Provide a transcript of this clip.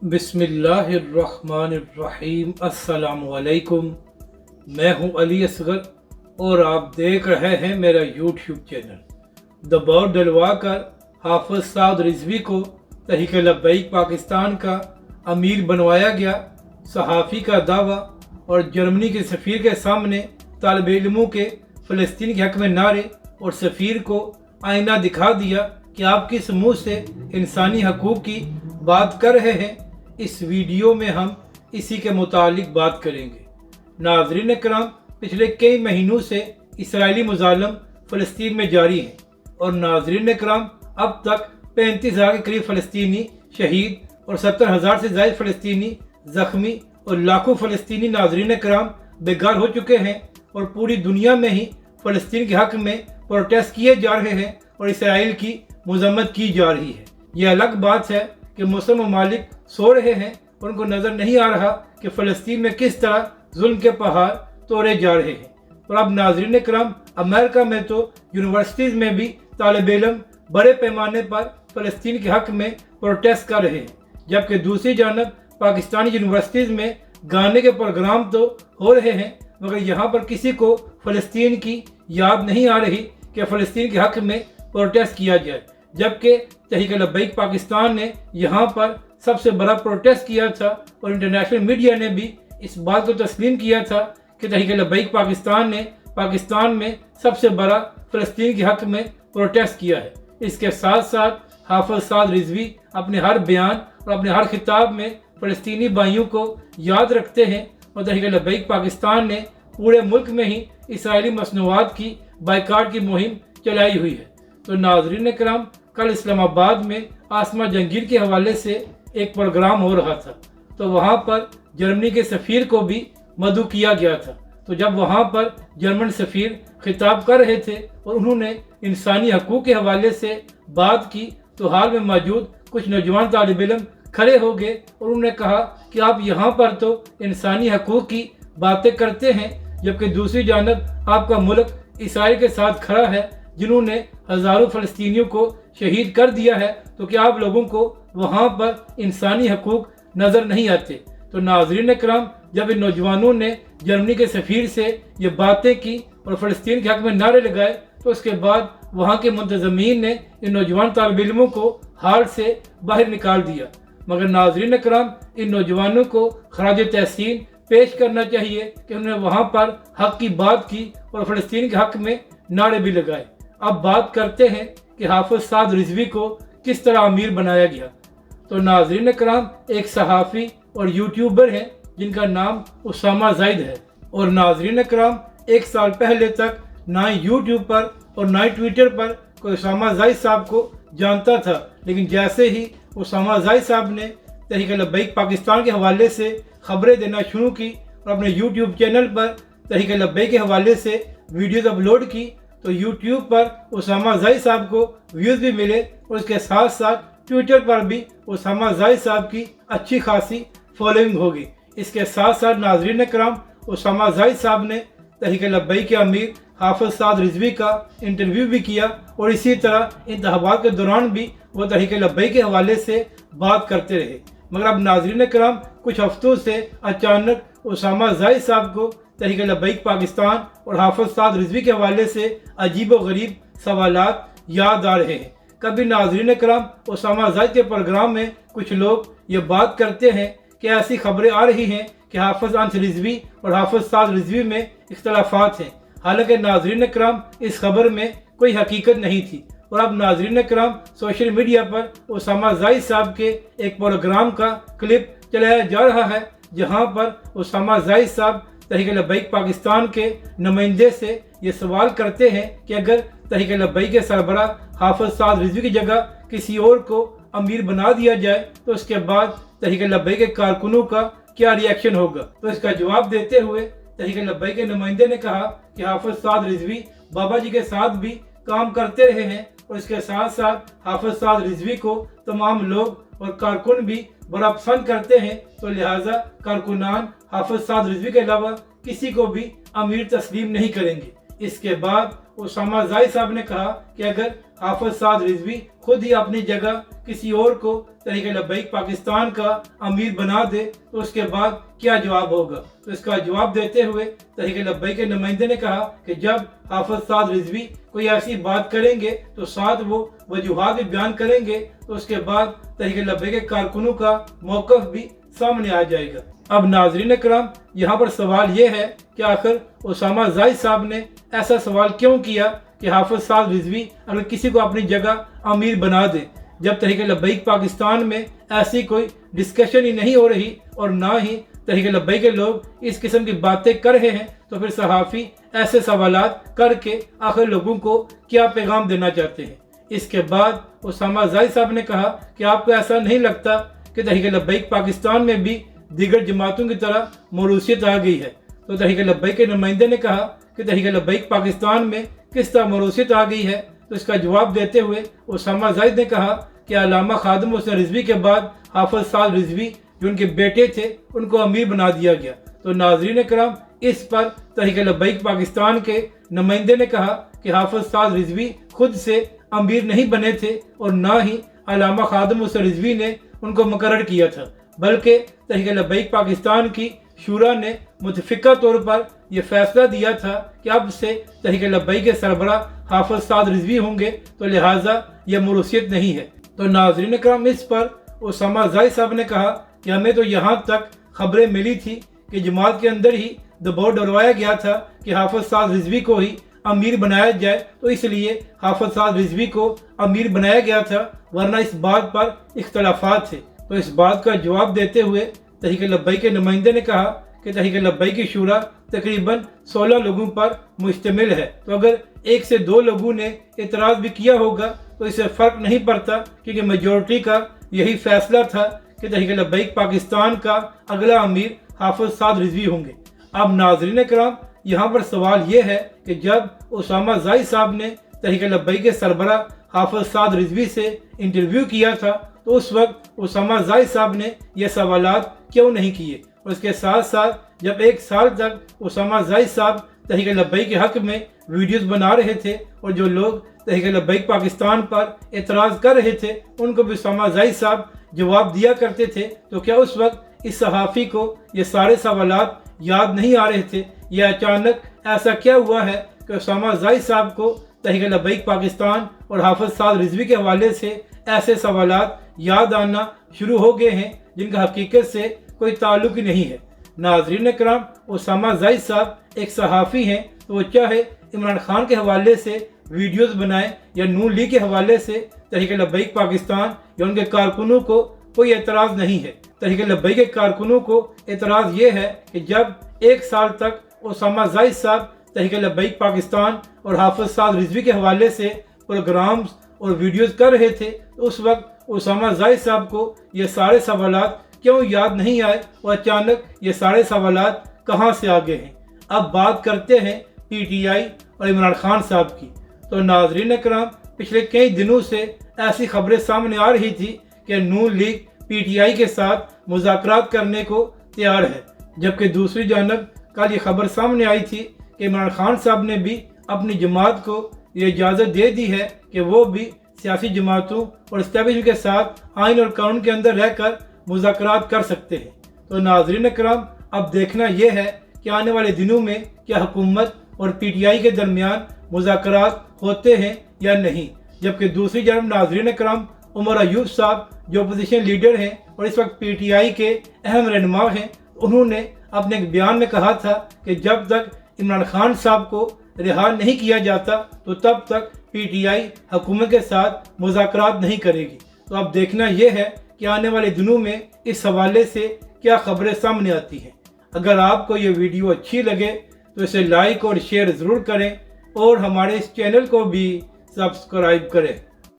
बिस्मिल्लाहिर्रहमानिर्रहीम। अस्सलामुअलैकुम। मैं हूं अली असगर और आप देख रहे हैं मेरा यूट्यूब चैनल। दबाव डलवा कर हाफिज साद रिजवी को तहरीक लब्बैक पाकिस्तान का अमीर बनवाया गया। सहाफ़ी का दावा और जर्मनी के सफ़ीर के सामने तालिब इल्मों के फ़लस्तीन के हक़ में नारे और सफ़ीर को आईना दिखा दिया कि आप किस मुँह से इंसानी हकूक़ की बात कर रहे हैं। इस वीडियो में हम इसी के मुतालिक बात करेंगे। नाज़रीन कराम, पिछले कई महीनों से इसराइली मुज़ालम फ़लस्तीन में जारी हैं और नाज़रीन कराम, अब तक 35,000 के करीब फ़लस्तीनी शहीद और 70,000 से ज़ायद फ़लस्तीनी ज़ख्मी और लाखों फ़लस्तीनी नाज़रीन कराम बेघर हो चुके हैं और पूरी दुनिया में ही फ़लस्तीन के हक़ में प्रोटेस्ट किए जा रहे हैं और इसराइल की मज़म्मत की जा रही है। यह अलग बात है कि मुस्लिम ममालिक सो रहे हैं और उनको नज़र नहीं आ रहा कि फ़लस्तीन में किस तरह जुल्म के पहाड़ तोड़े जा रहे हैं। और अब नाज़रीन कराम, अमेरिका में तो यूनिवर्सिटीज़ में भी तालिब इल्म बड़े पैमाने पर फ़लस्तीन के हक़ में प्रोटेस्ट कर रहे हैं, जबकि दूसरी जानब पाकिस्तानी यूनिवर्सिटीज़ में गाने के प्रोग्राम तो हो रहे हैं, मगर यहाँ पर किसी को फ़लस्तीन की याद नहीं आ रही कि फ़लस्तीन के हक़ में प्रोटेस्ट किया जाए। जबकि तहरीक लब्बैक पाकिस्तान ने यहाँ पर सबसे बड़ा प्रोटेस्ट किया था और इंटरनेशनल मीडिया ने भी इस बात को तस्लीम किया था कि तहरीक लब्बैक पाकिस्तान ने पाकिस्तान में सबसे बड़ा फ़लस्तीन के हक़ में प्रोटेस्ट किया है। इसके साथ साथ हाफिज साद रिजवी अपने हर बयान और अपने हर खिताब में फ़लस्तीनी भाइयों को याद रखते हैं और तहरीक लब्बैक पाकिस्तान ने पूरे मुल्क में ही इसराइली मसनूआत की बाइकाट की मुहिम चलाई हुई है। तो नाज़रीन कराम, कल इस्लामाबाद में आसमा जंगीर के हवाले से एक प्रोग्राम हो रहा था, तो वहाँ पर जर्मनी के सफ़ीर को भी मदऊ किया गया था। तो जब वहाँ पर जर्मन सफ़ीर खिताब कर रहे थे और उन्होंने इंसानी हकूक़ के हवाले से बात की, तो हाल में मौजूद कुछ नौजवान तालिब इल्म खड़े हो गए और उन्होंने कहा कि आप यहाँ पर तो इंसानी हकूक़ की बातें करते हैं, जबकि दूसरी जानब आपका मुल्क इसराइल के साथ खड़ा है जिन्होंने हज़ारों फ़लस्तीनियों को शहीद कर दिया है, तो क्या आप लोगों को वहाँ पर इंसानी हकूक़ नज़र नहीं आते। तो नाज़रीन कराम, जब इन नौजवानों ने जर्मनी के सफ़ीर से ये बातें की और फ़लस्तीन के हक़ में नारे लगाए, तो उसके बाद वहाँ के मुंतज़मीन ने इन नौजवान तालिब इल्मों को हाल से बाहर निकाल दिया। मगर नाज़रीन कराम, इन नौजवानों को खराज तहसीन पेश करना चाहिए कि उन्होंने वहाँ पर हक़ की बात की और फ़लस्तीन के हक़ में नारे भी लगाए। अब बात करते हैं कि हाफिज साद रिजवी को किस तरह अमीर बनाया गया। तो नाज़रीन कराम, एक सहाफ़ी और यूट्यूबर हैं जिनका नाम उसामा ज़ैद है। और नाज़रीन कराम, एक साल पहले तक ना यूट्यूब पर और ना ट्विटर पर कोई उसामा ज़ैद साहब को जानता था, लेकिन जैसे ही उसामा ज़ैद साहब ने तहरीक लब्बैक पाकिस्तान के हवाले से ख़बरें देना शुरू की और अपने यूट्यूब चैनल पर तहरीक लब्बैक के हवाले से वीडियोज़ अपलोड की, तो यूट्यूब पर उसामा ज़ैद साहब को व्यूज़ भी मिले और उसके साथ साथ ट्विटर पर भी उसामा ज़ैद साहब की अच्छी खासी फॉलोइंग होगी। इसके साथ साथ नाज़रीन कराम, उसामा ज़ैद साहब ने तहरीक लब्बैक के अमीर हाफिज साद रिजवी का इंटरव्यू भी किया और इसी तरह इंतखाबात के दौरान भी वो तहरीक लब्बैक के हवाले से बात करते रहे। मगर अब नाज़रीन कराम, कुछ हफ्तों से अचानक उसामा ज़ैद साहब को तहरीक लब्बैक पाकिस्तान और हाफिज साद रिजवी के हवाले से अजीब व गरीब सवालात याद आ रहे हैं। कभी नाज़रीन कराम, उसामा ज़ैद के प्रोग्राम में कुछ लोग ये बात करते हैं कि ऐसी खबरें आ रही हैं कि हाफिज अंस रिजवी और हाफिज साद रिजवी में इख्तलाफात हैं। हालांकि नाज़रीन कराम, इस खबर में कोई हकीकत नहीं थी। और अब नाज़रीन कराम, सोशल मीडिया पर उसामा ज़ैद साहब के एक प्रोग्राम का क्लिप चलाया जा रहा है, जहाँ पर उसामा ज़ैद साहब तहरीक लब्बैक पाकिस्तान के नुमाइंदे से ये सवाल करते हैं कि अगर तहरीक लब्बैक के सरबराह हाफिज साद रिजवी की जगह किसी और को अमीर बना दिया जाए, तो उसके बाद तहरीक लब्बैक के कारकुनों का क्या रिएक्शन होगा। तो इसका जवाब देते हुए तहरीक लब्बैक के नुमाइंदे ने कहा कि हाफिज साद रिजवी बाबा जी के साथ भी काम करते रहे हैं और इसके साथ साथ हाफिज साद रिजवी को तमाम लोग और कारकुन भी बड़ा पसंद करते हैं, तो लिहाजा कारकुनान हाफिज साद रिजवी के अलावा किसी को भी अमीर तस्लीम नहीं करेंगे। इसके बाद उसामा ज़ैद साहब ने कहा कि अगर हाफिज साद रिजवी खुद ही अपनी जगह किसी और को तहरीक लब्बैक पाकिस्तान का अमीर बना दे तो उसके बाद क्या जवाब होगा। तो इसका जवाब देते हुए तहरीक लब्बैक के नुमाइंदे ने कहा कि जब हाफिज साद रिजवी कोई ऐसी बात करेंगे तो साथ वो वजूहात भी बयान करेंगे तो उसके बाद तहरीक लब्बैक के कारकुनों का मौक़िफ़ भी सामने आ जाएगा। अब नाज़रीन कराम, यहाँ पर सवाल ये है कि आखिर उसामा जाहिद साहब ने ऐसा सवाल क्यों किया कि हाफिज साद रिजवी अगर किसी को अपनी जगह अमीर बना दे, जब तहरीक लब्बैक पाकिस्तान में ऐसी कोई डिस्कशन ही नहीं हो रही और ना ही तहरीक लब्बैक के लोग इस किस्म की बातें कर रहे हैं, तो फिर सहाफ़ी ऐसे सवालात करके आखिर लोगों को क्या पैगाम देना चाहते हैं। इसके बाद उसामा जाहिद साहब ने कहा कि आपको ऐसा नहीं लगता कि तहरीक लब्बैक पाकिस्तान में भी दीगर जमातों की तरह मौरूसियत आ गई है। तो तहरीक लब्बैक के नुमाइंदे ने कहा कि तहरीक लब्बैक पाकिस्तान में किस तरह मौरूसियत आ गई है। तो इसका जवाब देते हुए उसामा जाहिद ने कहा कि अल्लामा खादिम हुसैन रिजवी के बाद हाफिज साद रिजवी जो उनके बेटे थे उनको अमीर बना दिया गया। तो नाज़रीन कराम, इस पर तहरीक लब्बैक पाकिस्तान के नुमाइंदे ने कहा कि हाफिज साद रिजवी खुद से अमीर नहीं बने थे और ना ही अल्लामा खादिम हुसैन रिजवी ने उनको मुकर्रर किया था, बल्कि तहरीक लब्बैक पाकिस्तान की शूरा ने मुतफ़िक़ा तौर पर यह फैसला दिया था कि अब से तहरीक लब्बैक के सरबराह हाफिज साद रिजवी होंगे, तो लिहाजा यह मौरूसियत नहीं है। तो नाज़रीन कराम, इस पर उसामा जाहिद साहब ने कहा कि हमें तो यहाँ तक खबरें मिली थी कि जमात के अंदर ही दबाव डलवाया गया था कि हाफिज साद रिजवी को ही अमीर बनाया जाए, तो इसलिए हाफिज साद रिजवी को अमीर बनाया गया था, वरना इस बात पर इख्तलाफात थे। तो इस बात का जवाब देते हुए तहरीक लब्बैक के नुमाइंदे ने कहा कि तहरीक लब्बैक की शूरा तकरीबन 16 लोगों पर मुश्तमिल है, तो अगर 1 से 2 लोगों ने एतराज़ भी किया होगा तो इससे फ़र्क नहीं पड़ता, क्योंकि मेजॉरिटी का यही फैसला था कि तहरीक लब्बैक पाकिस्तान का अगला अमीर हाफिज साद रिजवी होंगे। अब नाज़रीन कराम, यहाँ पर सवाल ये है कि जब उसामा जाहिद साहब ने तहरीक लब्बैक के सरबराह हाफिज साद रिजवी से इंटरव्यू किया था, तो उस वक्त उसामा जाहिद साहब ने यह सवालात क्यों नहीं किए। और इसके साथ साथ जब 1 साल तक उसामा जाहिद साहब तहरीक लब्बैक के हक़ में वीडियोस बना रहे थे और जो लोग तहरीक लब्बैक पाकिस्तान पर एतराज़ कर रहे थे उनको भी उसामा जाहिद साहब जवाब दिया करते थे, तो क्या उस वक्त इस सहाफ़ी को ये सारे सवालात याद नहीं आ रहे थे? या अचानक ऐसा क्या हुआ है कि उसामा जाहिद साहब को तहरीक लब्बैक पाकिस्तान और हाफिज साद रिजवी के हवाले से ऐसे सवालात याद आना शुरू हो गए हैं जिनका हकीकत से कोई ताल्लुक ही नहीं है। नाज़रीन कराम, उसामा जाहिद साहब एक सहाफ़ी हैं, तो वो चाहे इमरान खान के हवाले से वीडियोस बनाएं या नून लीग के हवाले से तहरीक लब्बैक पाकिस्तान या उनके कारकुनों को कोई एतराज़ नहीं है। तहरीक लब्बैक के कारकुनों को एतराज़ ये है कि जब 1 साल तक उसामा जाहिद साहब तहरीक लब्बैक पाकिस्तान और हाफिज साद रिजवी के हवाले से प्रोग्राम्स और वीडियोस कर रहे थे, तो उस वक्त उसामा जाहिद साहब को ये सारे सवालात क्यों याद नहीं आए और अचानक ये सारे सवालात कहाँ से आ गए हैं। अब बात करते हैं PTI और इमरान खान साहब की। तो नाज़रीन कराम, पिछले कई दिनों से ऐसी खबरें सामने आ रही थी कि नून लीग PTI के साथ मुज़ाकरात करने को तैयार है, जबकि दूसरी जानब कल ये खबर सामने आई थी कि इमरान खान साहब ने भी अपनी जमात को ये इजाज़त दे दी है कि वो भी सियासी जमातों और इस्टेब्लिशमेंट के साथ आइन और कानून के अंदर रहकर मुज़ाकरात कर सकते हैं। तो नाज़रीन कराम, अब देखना यह है कि आने वाले दिनों में क्या हुकूमत और PTI के दरमियान मुज़ाकरात होते हैं या नहीं। जबकि दूसरी जानब नाज़रीन कराम, उमर अयूब साहब जो अपोजिशन लीडर हैं और इस वक्त PTI के अहम रहनुमा हैं, उन्होंने अपने एक बयान में कहा था कि जब तक इमरान खान साहब को रिहा नहीं किया जाता तो तब तक PTI हुकूमत के साथ मुज़ाकरात नहीं करेगी। तो अब देखना यह है कि आने वाले दिनों में इस हवाले से क्या खबरें सामने आती हैं। अगर आपको ये वीडियो अच्छी लगे तो इसे लाइक और शेयर ज़रूर करें और हमारे इस चैनल को भी सब्सक्राइब करें।